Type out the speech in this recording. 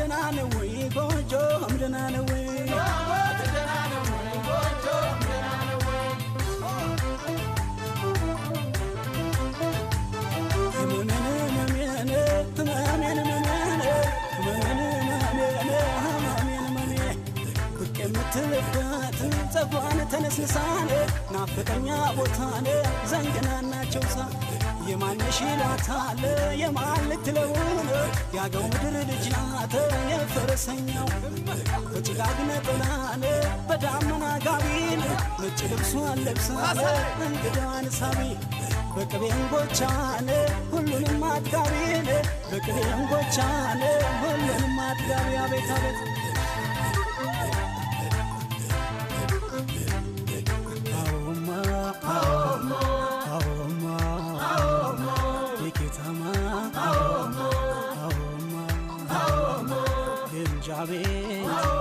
ደህና ነው ወይ ጎጆም ደህና ነው ወይ ትልበት ጸጓን ተነስንሳኔ ናፍቀኛ ቦታኔ ዘንገናናቸው ሳ የማንሽ ይሏታል የማን ልትለውን ያገው ምድር ልጅ ናት የፈረሰኛው በጭጋግ ነጠላኔ በዳመና ጋቢን ነጭ ልብሷን ለብሳኔ እንግዳን ሳቢ በቅቤን ጎቻኔ ሁሉንም አጥጋቢኔ በቅቤን ጎቻኔ ሁሉንም አጥጋቢ አቤት አቤት Jabe